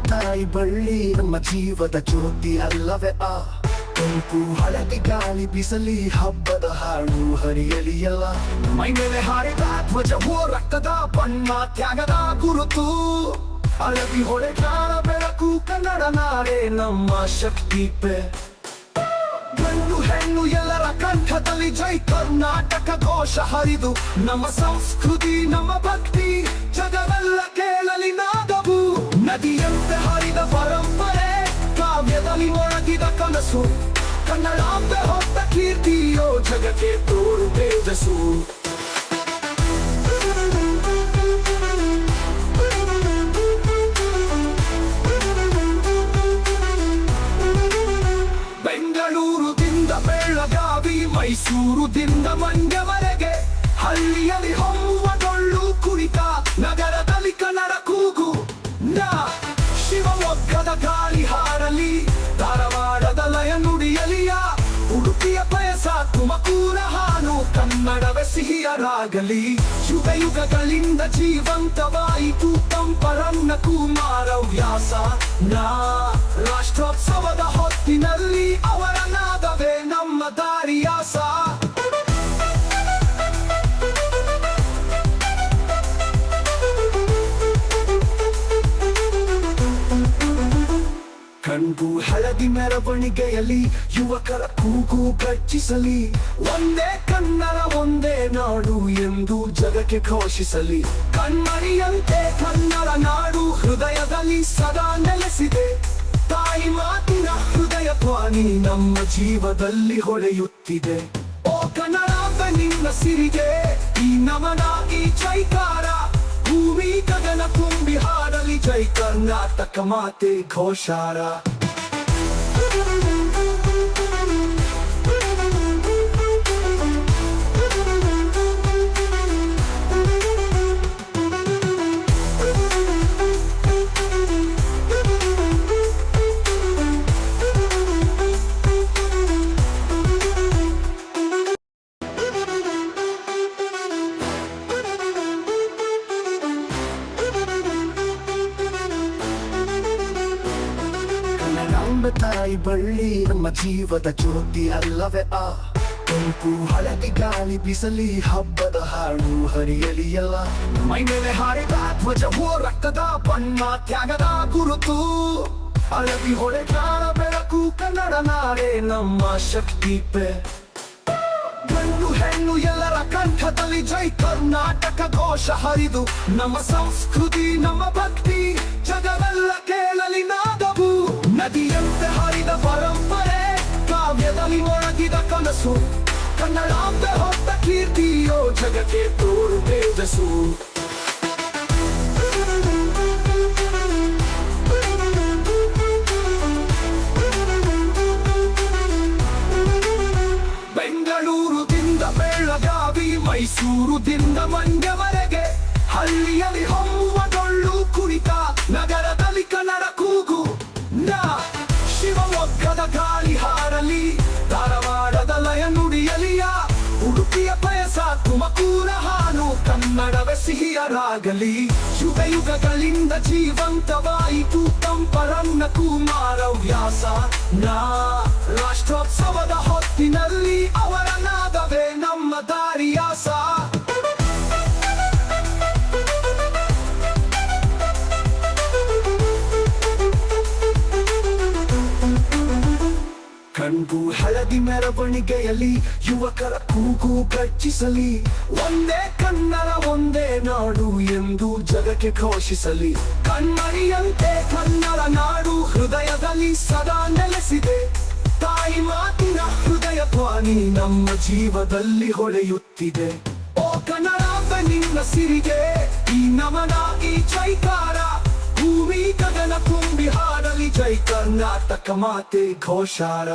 ತಾಯಿ ಬಳ್ಳಿ ನಮ್ಮ ಜೀವದ ಜ್ಯೋತಿ ಅಲ್ಲವೇ ಆ ಕೆಂಪು ಹಳದಿ ಗಾಳಿ ಬಿಸಲಿ ಹಬ್ಬದ ಹಾಡು ಹರಿಯಲಿ ಎಲ್ಲ ಮೈ ಮೇಲೆ ಹಾರಿದ ಧ್ವಜವೋ ರಕ್ತದ ಬಣ್ಣ ತ್ಯಾಗದ ಗುರುತು ಹಳದಿ ಹೊಳೆಗಾರ ಬೆಳಕು ಕನ್ನಡ ನಾಡೆ ನಮ್ಮ ಶಕ್ತಿ ಪೆ ಗಂಡು ಹೆಣ್ಣು ಎಲ್ಲರ ಕಂಠದಲ್ಲಿ ಜೈ ಕರ್ನಾಟಕ ಘೋಷ ಹರಿದು ನಮ್ಮ ಸಂಸ್ಕೃತಿ ನಮ್ಮ ಭಕ್ತಿ ಜಗವೆಲ್ಲ ಕೇಳಲಿ ನಾದವು ನದಿಯಂತೆ ಹರಿದ ಪರಂಪರೆ ಕಾವ್ಯದಲ್ಲಿ ಮೊಳಗಿದ ಕನಸು ಕನ್ನಡಾಂಬೆ ಹೊತ್ತ ಕೀರ್ತಿಯೋ ಜಗಕ್ಕೆ ತೋರು ತೇಜಸ್ಸು ಬೆಂಗಳೂರುದಿಂದ ಬೆಳಗಾವಿ ಮೈಸೂರುದಿಂದ ಮಂಡ್ಯವರೆಗೆ ಹಳ್ಳಿಯಲ್ಲಿ ಹೊಮ್ಮುವ ಡೊಳ್ಳು ಕುಣಿತ ನಗರದಲ್ಲಿ ಕನ್ನಡ ಕೂಗು ಶಿವಮೊಗ್ಗದ ಗಾಳಿ ಹಾರಲಿ ಧಾರವಾಡದ ಲಯ ನುಡಿಯಲಿಯ ಉಡುಪಿಯ ಬಯಸ ತುಮಕೂರ ಹಾನು ಕನ್ನಡವೇ ಸಿಹಿಯರಾಗಲಿ ಯುಗ ಯುಗಗಳಿಂದ ಜೀವಂತವಾಯಿತು ತಂಪರನ್ನ ಕುಮಾರ ವ್ಯಾಸ ರಾಷ್ಟ್ರೋತ್ಸವದ ಹೊತ್ತಿನಲ್ಲಿ ಅವರ ನಾದವೇ ನಮ್ಮ ದಾರಿಯಾಸ ಕಣ್ಬು ಹಳದಿ ಮೆರವಣಿಗೆಯಲ್ಲಿ ಯುವಕರ ಕೂಗು ಗರ್ಜಿಸಲಿ ಒಂದೇ ಕನ್ನಡ ಒಂದೇ ನಾಡು ಎಂದು ಜಗಕ್ಕೆ ಘೋಷಿಸಲಿ ಕಣ್ಮರಿಯಂತೆ ಕನ್ನಡ ನಾಡು ಹೃದಯದಲ್ಲಿ ಸದಾ ನೆಲೆಸಿದೆ ತಾಯಿ ಮಾತಿನ ಹೃದಯ ಧ್ವನಿ ನಮ್ಮ ಜೀವದಲ್ಲಿ ಹೊಳೆಯುತ್ತಿದೆ ಓ ಕನ್ನಡ ನಿನ್ನ ಸಿರಿಗೆ ಈ ನಮನ ಈ ಜೈಕಾರ ಭೂಮಿ ಗಗನ ತುಂಬಿ ಹಾಡಲಿ ಜೈ ಕರ್ನಾಟಕ ಮಾತೆ ಘೋಷಾರ ತಾಯಿ ಬಳ್ಳಿ ನಮ್ಮ ಜೀವದ ಜ್ಯೋತಿ ಅಲ್ಲವೇ ಆ ಕೆಂಪು ಹಳದಿ ಗಾಳಿ ಬಿಸಲಿ ಹಬ್ಬದ ಹಾಡು ಹರಿಯಲಿ ಎಲ್ಲ ಮೈ ಮೇಲೆ ಹಾರಿದ ಧ್ವಜವೋ ರಕ್ತದ ಬಣ್ಣ ತ್ಯಾಗದ ಗುರುತು ಹಳದಿ ಹೊಳೆಗಾರ ಬೆಳಕು ಕನ್ನಡ ನಾಡೆ ನಮ್ಮ ಶಕ್ತಿ ಪೆ ಗಂಡು ಹೆಣ್ಣು ಎಲ್ಲರ ಕಂಠದಲ್ಲಿ ಜೈ ಕರ್ನಾಟಕ ಘೋಷ ಹರಿದು ನಮ್ಮ ಸಂಸ್ಕೃತಿ ನಮ್ಮ ಭಕ್ತಿ ಜಗವೆಲ್ಲ ಕೇಳಲಿ ನಾದವು ನದಿಯಂತೆ ಹರಿದ ಪರಂಪರೆ ಕಾವ್ಯದಲ್ಲಿ ಮೊಳಗಿದ ಕನಸು ಕನ್ನಡಾಂಬೆ ಹೊತ್ತ ಕೀರ್ತಿಯೋ ಜಗಕ್ಕೆ ತೋರು ತೇಜಸ್ಸು ಬೆಂಗಳೂರುದಿಂದ ಬೆಳಗಾವಿ ಮೈಸೂರುದಿಂದ ಮಂಡ್ಯವರೆಗೆ ಹಳ್ಳಿಯಲ್ಲಿ ಹೊಮ್ಮುವ ಡೊಳ್ಳು ಕುಣಿತ ನಗರದಲ್ಲಿ ಕನ್ನಡ ಕೂಗು ಶಿವಮೊಗ್ಗದ ಗಾಳಿ ಹಾರಲಿ ಧಾರವಾಡದ ಲಯ ನುಡಿಯಲಿಯ ಉಡುಪಿಯ ಬಯಸ ತುಮಕೂರ ಹಾನು ಕನ್ನಡವೇ ಸಿಹಿಯರಾಗಲಿ ಯುಗ ಯುಗಗಳಿಂದ ಜೀವಂತವಾಯಿತು ತಂಪರನ್ನ ಕುಮಾರ ವ್ಯಾಸ ರಾಷ್ಟ್ರೋತ್ಸವದ ಹೊತ್ತಿನಲ್ಲಿ ಅವರ ನಾದವೇ ನಮ್ಮ ದಾರಿಯಾಸ ಕಣ್ಬು ಹಳದಿ ಮೆರವಣಿಗೆಯಲ್ಲಿ ಯುವಕರ ಕೂಗು ಗರ್ಜಿಸಲಿ ಒಂದೇ ಕನ್ನಡ ಒಂದೇ ನಾಡು ಎಂದು ಜಗಕ್ಕೆ ಘೋಷಿಸಲಿ ಕಣ್ಮರಿಯಂತೆ ಕನ್ನಡ ನಾಡು ಹೃದಯದಲ್ಲಿ ಸದಾ ನೆಲೆಸಿದೆ ತಾಯಿ ಮಾತಿನ ಹೃದಯ ಧ್ವನಿ ನಮ್ಮ ಜೀವದಲ್ಲಿ ಹೊಳೆಯುತ್ತಿದೆ ಓ ಕನ್ನಡ ನಿನ್ನ ಸಿರಿಗೆ ಈ ನಮನ ಈ ಜೈಕಾರ ಭೂಮಿ ಗಗನ ತುಂಬಿ ಹಾಡಲಿ ಜೈ ಕರ್ನಾಟಕ ಮಾತೆ ಘೋಷಾರ